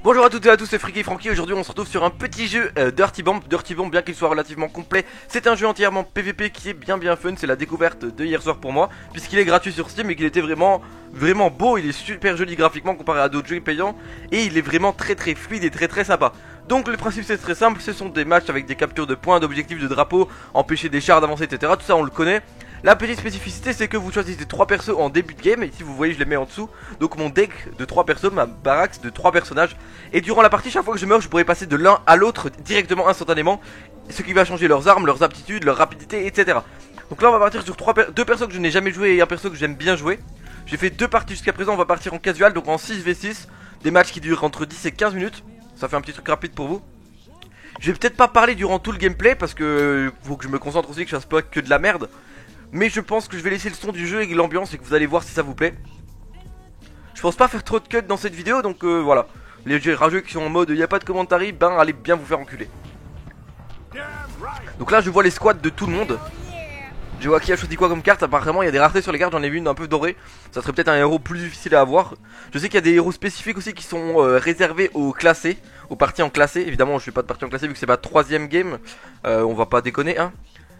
Bonjour à toutes et à tous, c'est Freaky Franky. Aujourd'hui on se retrouve sur un petit jeu Dirty Bomb. Dirty Bomb, bien qu'il soit relativement complet, c'est un jeu entièrement PVP qui est bien fun. C'est la découverte de hier soir pour moi, puisqu'il est gratuit sur Steam et qu'il était vraiment beau. Il est super joli graphiquement comparé à d'autres jeux payants, et il est vraiment très fluide et très sympa. Donc le principe c'est très simple, ce sont des matchs avec des captures de points, d'objectifs, de drapeaux, empêcher des chars d'avancer, etc. Tout ça on le connaît. La petite spécificité c'est que vous choisissez 3 persos en début de game, et ici vous voyez je les mets en dessous. Donc mon deck de 3 persos, ma baraque de 3 personnages. Et durant la partie, chaque fois que je meurs, je pourrais passer de l'un à l'autre directement instantanément, ce qui va changer leurs armes, leurs aptitudes, leur rapidité, etc. Donc là on va partir sur 2 persos que je n'ai jamais joué et un perso que j'aime bien jouer. J'ai fait 2 parties jusqu'à présent, on va partir en casual, donc en 6v6. Des matchs qui durent entre 10 et 15 minutes. Ça fait un petit truc rapide pour vous. Je vais peut-être pas parler durant tout le gameplay parce que faut que je me concentre aussi, que je fasse pas que de la merde. Mais je pense que je vais laisser le son du jeu et l'ambiance et que vous allez voir si ça vous plaît. Je pense pas faire trop de cuts dans cette vidéo, donc voilà. Les rageux qui sont en mode y a pas de commentaires, ben allez bien vous faire enculer. Donc là je vois les squads de tout le monde. Je vois qui a choisi quoi comme carte. Apparemment il y a des raretés sur les cartes, j'en ai vu une un peu dorée. Ça serait peut-être un héros plus difficile à avoir. Je sais qu'il y a des héros spécifiques aussi qui sont réservés aux classés, aux parties en classé. Évidemment je fais pas de partie en classé vu que c'est ma 3ème game. On va pas déconner hein.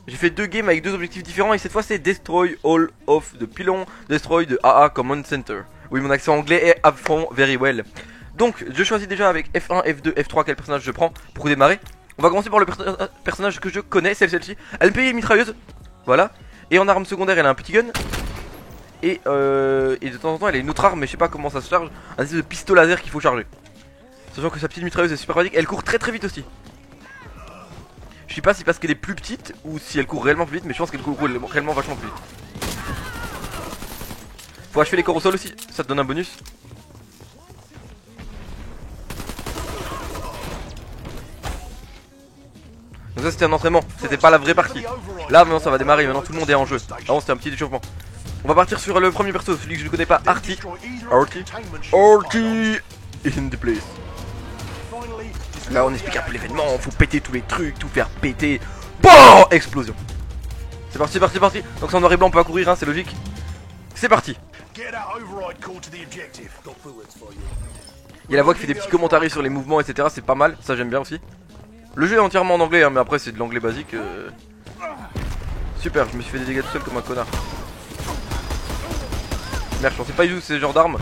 J'ai fait 2 games avec 2 objectifs différents et cette fois c'est Destroy All of the Pylon, Destroy the AA Command Center. Oui mon accent anglais est à fond very well. Donc je choisis déjà avec F1, F2, F3 quel personnage je prends pour démarrer. On va commencer par le personnage que je connais, celle-ci. Elle me paye une mitrailleuse, voilà. Et en arme secondaire elle a un petit gun. Et de temps en temps elle a une autre arme mais je sais pas comment ça se charge. Un espèce de pistolet laser qu'il faut charger. Sachant que sa petite mitrailleuse est super pratique, elle court très vite aussi. Je sais pas si parce qu'elle est plus petite ou si elle court réellement plus vite, mais je pense qu'elle court réellement vachement plus vite. Faut achever les corps au sol aussi, ça te donne un bonus. Donc ça c'était un entraînement, c'était pas la vraie partie. Là maintenant ça va démarrer, maintenant tout le monde est en jeu. Avant c'était un petit échauffement. On va partir sur le premier perso, celui que je ne connais pas, Artie is in the place. Là on explique un peu l'événement, faut péter tous les trucs, tout faire péter. BOOM explosion. C'est parti, Donc c'est en noir et blanc, on peut pas courir, hein, c'est logique. C'est parti. Il y a la voix qui fait des petits commentaires sur les mouvements, etc. C'est pas mal, ça j'aime bien aussi. Le jeu est entièrement en anglais, hein, mais après c'est de l'anglais basique. Super, je me suis fait des dégâts tout seul comme un connard. Merde, je pensais pas du tout que c'est ce genre d'arme.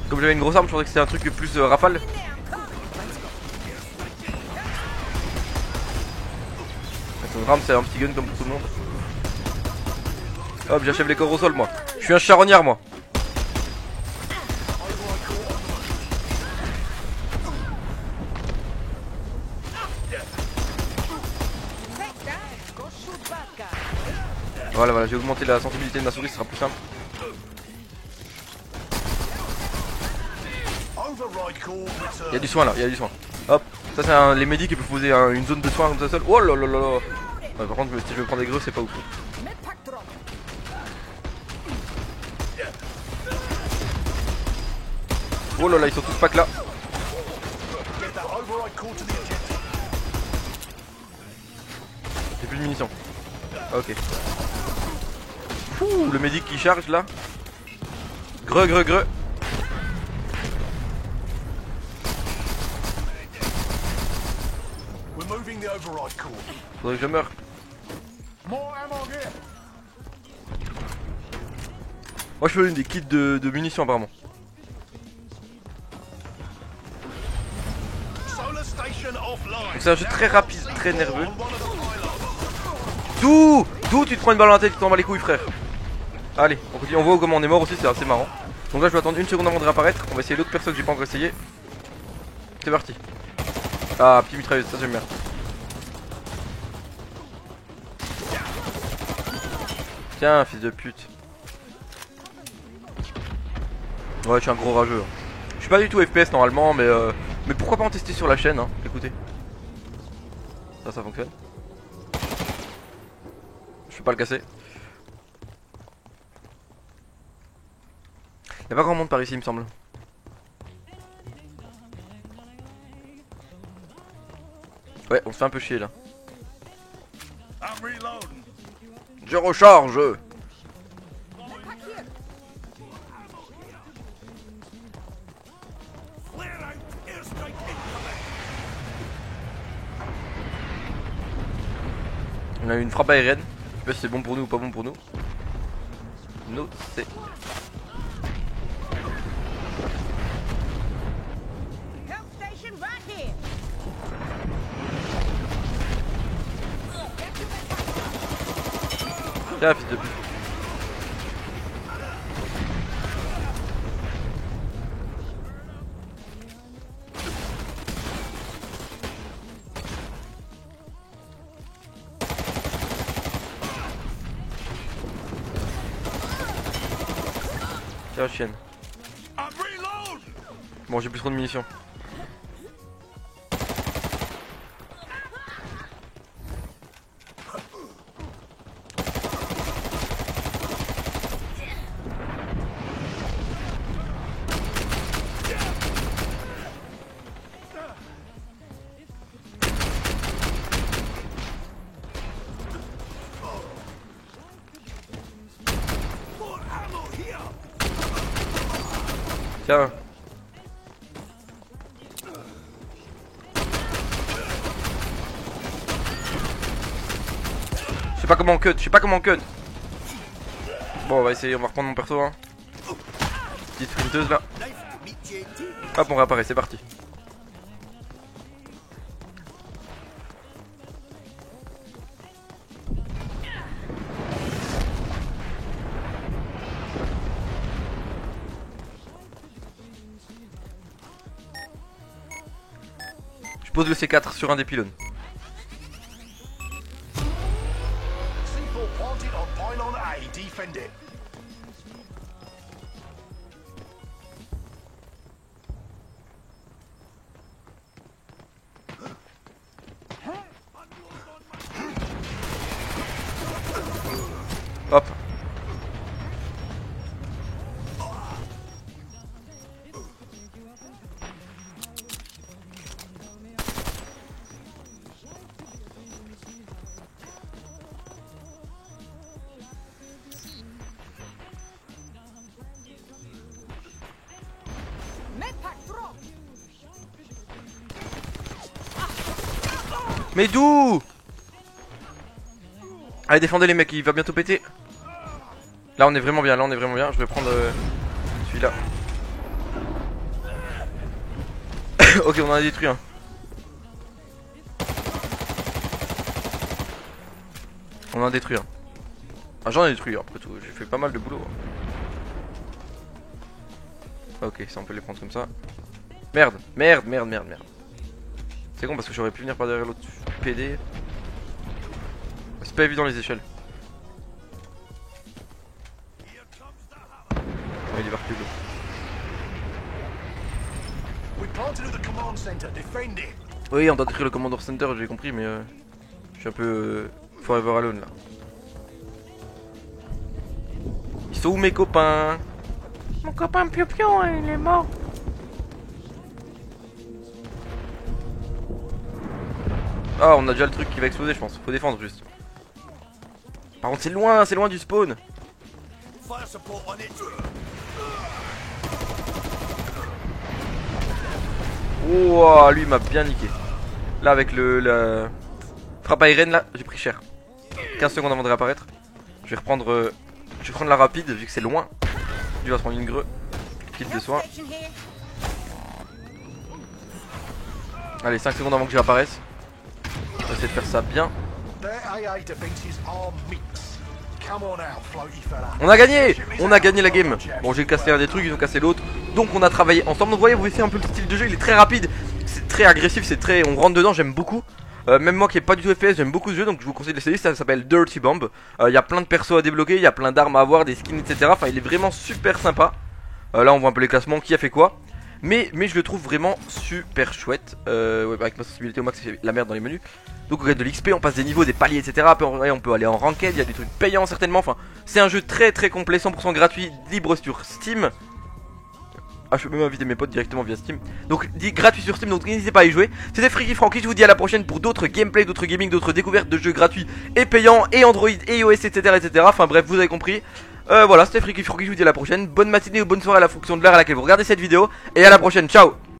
Comme j'avais une grosse arme, je pensais que c'était un truc plus rafale. Son rame c'est un petit gun comme pour tout le monde. Hop, j'achève les corps au sol moi. Je suis un charognard moi. Voilà, j'ai augmenté la sensibilité de ma souris, ce sera plus simple. Il y a du soin là, il y a du soin. Hop, ça c'est les médics qui peuvent poser une zone de soin comme ça seul. Oh là là là là. Ouais, par contre si je veux prendre des greux c'est pas ouf. Oh là là, ils sont tous pack là. J'ai plus de munitions. Ok. Ouh, le médic qui charge là. Greux. Faudrait que je meure. Moi je fais une des kits de munitions apparemment. C'est un jeu très rapide, très nerveux. D'où tu te prends une balle dans la tête, tu t'en bats les couilles frère. Allez, on continue, on voit comment on est mort aussi, c'est assez marrant. Donc là je vais attendre une seconde avant de réapparaître. On va essayer l'autre perso que j'ai pas encore essayé. C'est parti. Ah, petit mitrailleuse, ça j'aime bien. Tiens, fils de pute. Ouais, je suis un gros rageux. Je suis pas du tout FPS normalement, mais pourquoi pas en tester sur la chaîne, hein. Écoutez. Ça fonctionne. Je peux pas le casser. Y'a pas grand monde par ici, il me semble. Ouais, on se fait un peu chier là. Je recharge. On a eu une frappe aérienne. Je sais pas si c'est bon pour nous ou pas bon pour nous. No, c'est. Tiens, fils de pute. Tiens, chienne. Bon, j'ai plus trop de munitions. Tiens. Je sais pas comment on cut, je sais pas comment on cut. Bon, on va essayer, on va reprendre mon perso, hein. Petite sprinteuse là. Hop, on réapparaît, c'est parti. Je pose le C4 sur un des pylônes. Hop. Mais d'où? Allez, défendez les mecs, il va bientôt péter. Là on est vraiment bien, là on est vraiment bien. Je vais prendre celui-là. Ok, on en a détruit un. On en a détruit un. Ah, j'en ai détruit après tout, j'ai fait pas mal de boulot. Ok, ça on peut les prendre comme ça. Merde, merde, merde, merde, merde. C'est con parce que j'aurais pu venir par derrière l'autre PD. C'est pas évident les échelles. Il est parti l'eau. Oui, on doit détruire le Commander Center, j'ai compris, mais je suis un peu forever alone là. Ils sont où mes copains? Mon copain Pion, il est mort. Ah, on a déjà le truc qui va exploser, je pense. Faut défendre juste. Par contre, c'est loin du spawn. Ouah, lui m'a bien niqué. Là, avec la frappe aérienne, là, j'ai pris cher. 15 secondes avant de réapparaître. Je vais reprendre. Je vais prendre la rapide vu que c'est loin. Il va se prendre une greu. Kit de soin. Allez, 5 secondes avant que j'apparaisse. On va essayer de faire ça bien. On a gagné! On a gagné la game. Bon, j'ai cassé un des trucs, ils ont cassé l'autre. Donc on a travaillé ensemble. Donc vous voyez, vous voyez un peu le style de jeu, il est très rapide. C'est très agressif, c'est très... On rentre dedans, j'aime beaucoup. Même moi qui n'ai pas du tout FPS, j'aime beaucoup ce jeu. Donc je vous conseille de l'essayer, ça s'appelle Dirty Bomb. Il y a plein de persos à débloquer, il y a plein d'armes à avoir, des skins, etc. Enfin, il est vraiment super sympa. Là on voit un peu les classements, qui a fait quoi. Mais je le trouve vraiment super chouette. Ouais, avec ma sensibilité au max, c'est la merde dans les menus. Donc on gagne de l'XP, on passe des niveaux, des paliers, etc. Après on peut aller en ranked, il y a des trucs payants certainement. Enfin, c'est un jeu très très complet, 100% gratuit, libre sur Steam. Ah, je peux même inviter mes potes directement via Steam. Donc gratuit sur Steam, donc n'hésitez pas à y jouer. C'était Freaky Franky, je vous dis à la prochaine pour d'autres gameplays, d'autres gaming, d'autres découvertes de jeux gratuits et payants, et Android, et iOS, etc. Enfin bref, vous avez compris. Voilà, c'était Freaky Franky, je vous dis à la prochaine. Bonne matinée ou bonne soirée à la fonction de l'heure à laquelle vous regardez cette vidéo. Et à la prochaine, ciao.